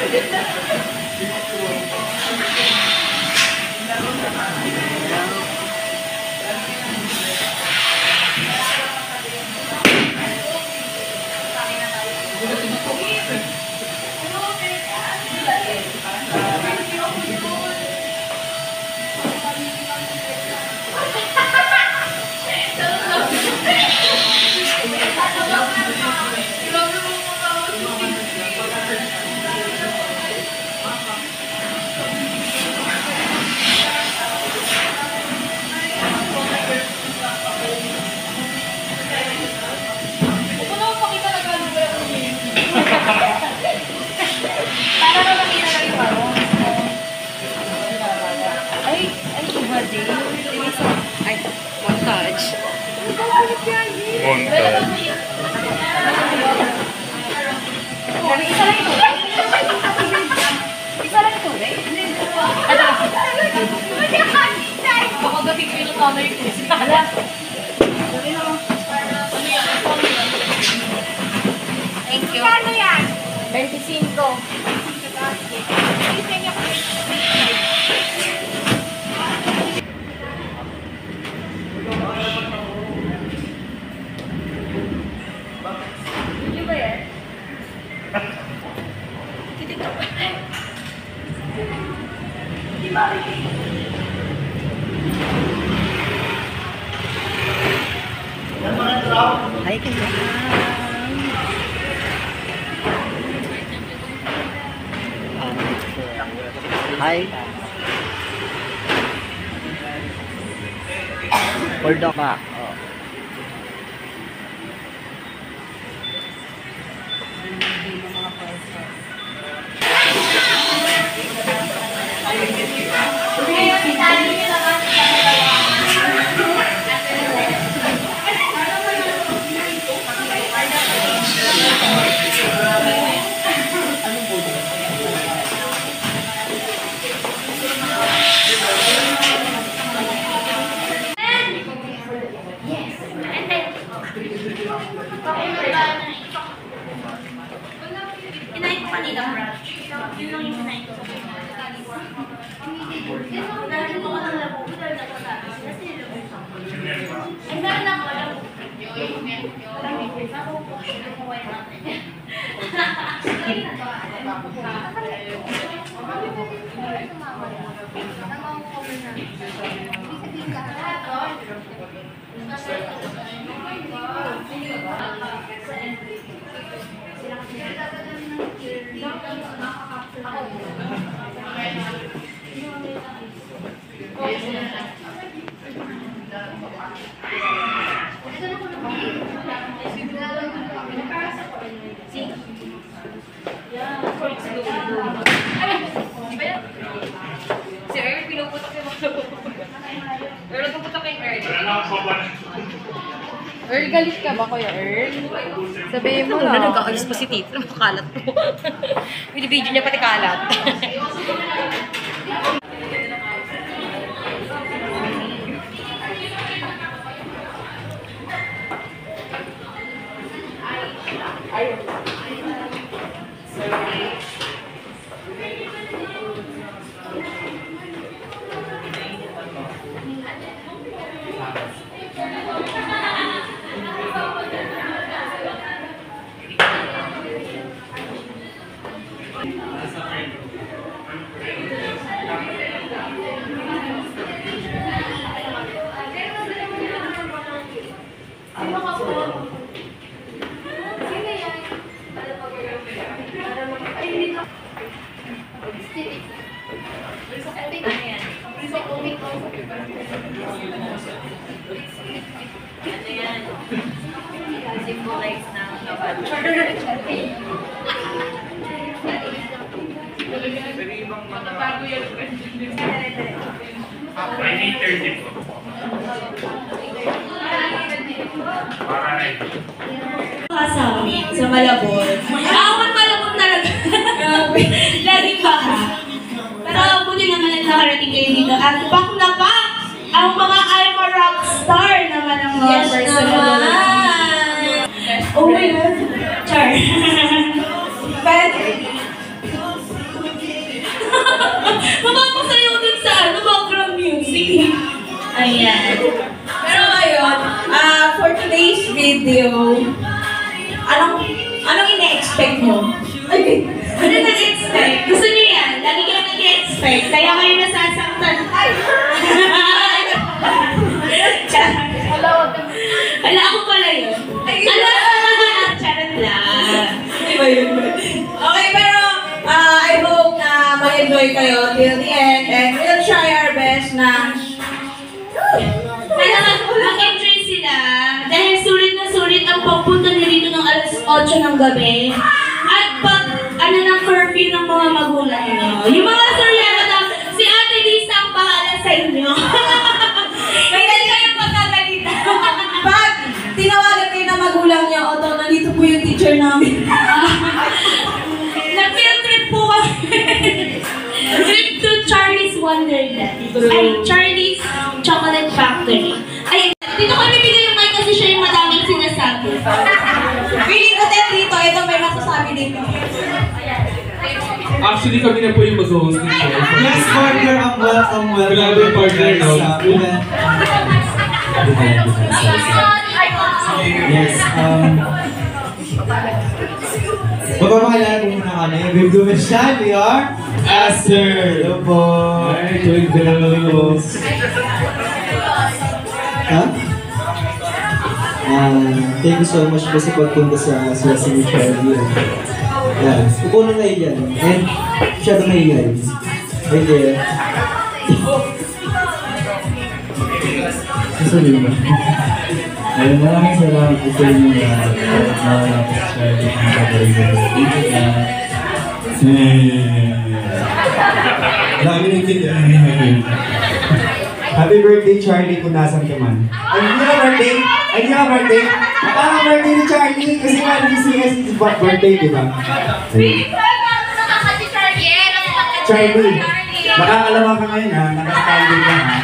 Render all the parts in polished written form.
Thank you. Kano yan? 25. Hi, kanya. Hi. Hold on ka. Kinain ko kanina, Brad. Yun lang yung kinain ko. Dahil mo ko ng labo, dahil na ko natin. Kasi nilabos ako. Ay, meron ako, alam mo. Alam mo, ako po, nakuha natin. Si Earl, pinuputok yung mga Earl, nagpuputok yung Earl. Earl, galit ka ba, Kuya Earl? Sabihin mo Ano, na. nag-aalis pa si Tito. Ano kalat po? Binibidyo niya pati kalat. Symbolize ng Kasama sa Malabon. Awan Malabon talaga. Laging baka. Pero buti naman at nakarating kayo dito. At pak na pak ang mga Alma Rockstar naman ang mga personal. Oh my God. Char. But, Yan. Pero ngayon, for today's video, anong ina-expect mo? Ay, ano na-expect? Gusto niyo yan? Lagi kayo nag-expect. Kaya kayo nasasaktan. Ay! Ala, ako pala yun. Ala! Charot lang. Okay, pero I hope na mag-enjoy kayo till the end and we'll try our best na mag-enjoy sila dahil sulit na sulit ang pagpunta nila dito ng alas 8 ng gabi at pag ng curfew ng mga magulang nyo. Yung mga suryano na si Ate Lisa ang bahala sa inyo. Kaya kayong pagkagalita. Pag tinawagan kayo ng magulang nyo, Otto, nandito po yung teacher namin. Nag-field trip po kami. Trip to Charlie's Wonderland. Ay, Charlie's Chocolate Factory. Ay, dito kami bigay yung mic kasi siya yung madaming sinasabi. Feeling ko dito, ito may masasabi dito. Actually, kami na po yung mag-host ng show. Yes, partner, welcome. Grabe, partner, no? Yes, magpapakilala ko muna kami. We've doing siya, we are Aster! Hello po. Ay, tuwing pinalo. Ha? Thank you so much po sa pagpunta sa Sesame Charlie. Yeah, upo na yan. And siya na yan. Right there. Sasabihin ba? Ay, maraming salamat po sa inyo na Charlie ang pag-ibig. Dito na. Dami ng kita. Happy birthday, Charlie, kung nasan ka man. Ay, hindi ka birthday? Ay, hindi ka birthday? Parang birthday ni Charlie kasi nga nag-CS is birthday, di ba? Charlie, makakalaman ka ngayon ha, nakastanding ka ha.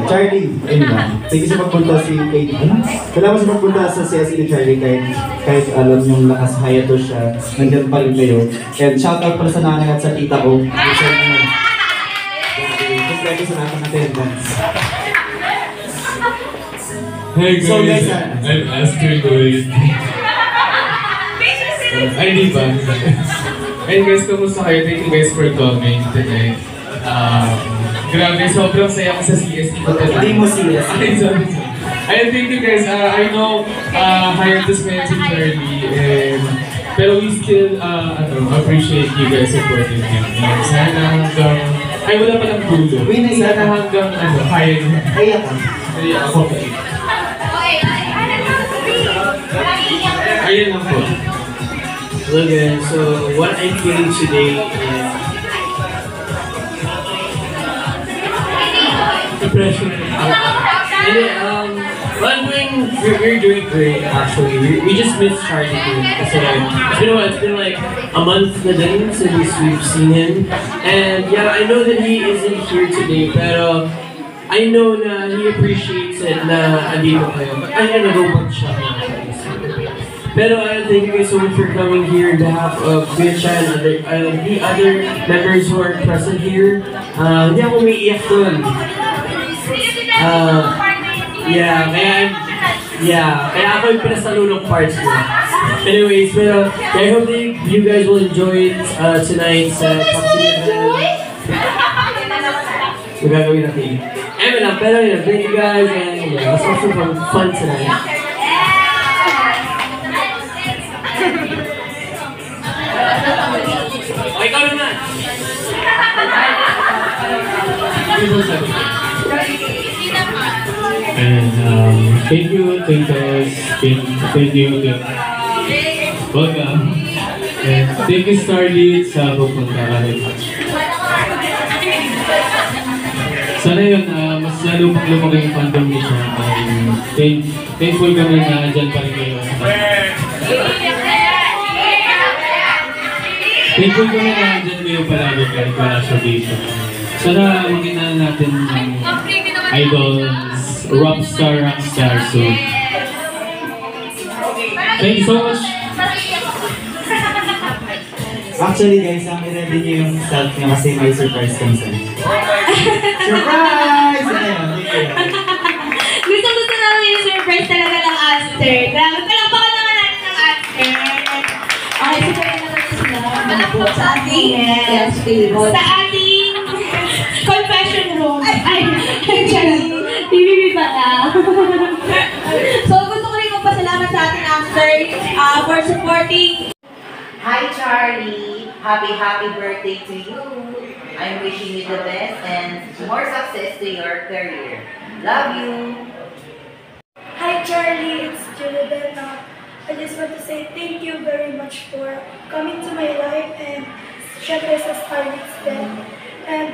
Charlie, ayun ba? Thank you sa pagpunta si Katie. Salamat sa pagpunta sa CS ni Charlie kahit alam yung nakasahaya to siya, nandiyan pa rin kayo. And shoutout pala sa nanay at sa tita ko. Kompleto sa natin attendance. Hey guys, So, guys, I'm Aster Lloyd. Ay, di ba? Hey guys, kamusta kayo? Thank you guys for coming tonight. Grabe, sobrang saya ko sa CST ko tonight. Hindi mo serious. Ay, sorry. Ayun, thank you guys. I know, hiatus ngayon si Charlie, pero we still appreciate you guys supporting him. Sana hanggang, ay wala palang dulo. Sana hanggang, kaya niya. Kaya ka. Kaya ako. Ayun lang po. Hello guys, so what I'm feeling today is depression. We're doing great actually. We just missed Charlie too. Kasi it's been like a month na din since we've seen him. And yeah, I know that he isn't here today, pero I know na he appreciates it na andito kayo. Ay, robot siya. Pero thank you guys so much for coming here on behalf of Kuya Chan and the other members who are present here. Hindi ako may iyak doon. Kaya ako yung pinasalunong parts ko. Anyways, pero I hope that you guys will enjoy tonight's magagawin natin. Pero thank you guys and let's have some fun tonight. Ikaw naman! And thank you, Titas. Thank you, welcome. And thank you, Starlit, sa pupunta ka rin. Sana yun, mas lalo pang lumaki yung fandom niya siya. Thankful kami na dyan pa rin kayo. Thankful kami na dyan kayo palagi kahit wala siya dito. Sana makita natin ng idols, rockstar soon. Thank you so much. Actually guys, ang i-ready niyo yung self niya kasi may surprise kami sa'yo. Surprise! Ayun, thank you. Gusto namin yung surprise talaga ng Aster. Grabe, palakpakan naman natin ng Aster. Okay, so kaya naman sila. Sa ating, Yes, favorite. sa ating confession room. Ay, TVB pa na. So, gusto ko rin magpasalamat sa ating actors for supporting. Hi Charlie! Happy birthday to you! I'm wishing you the best and more success to your career. Love you! Hi Charlie, it's Julia Bena. I just want to say thank you very much for coming to my life and syempre sa Starlets din. And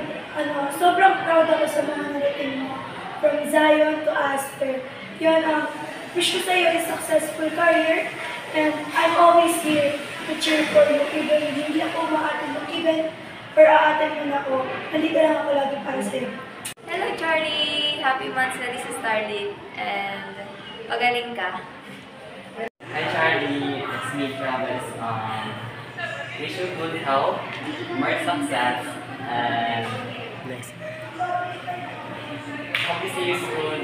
sobrang proud ako sa mga narating mo. From Zion to Aster. Yun, wish ko sa iyo a successful career and I'm always here to cheer for you even hindi ako umaatin mo even or aatin mo na ako. Nandito lang ako lagi para sa iyo. Hello Charlie! Happy months na sa Starlit and pagaling ka. Hi Charlie, it's me Travis. Wish you good health, more success, and hope to see you soon.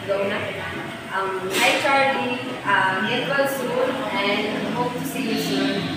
Go na. Hi Charlie! Get well soon and hope to see you soon.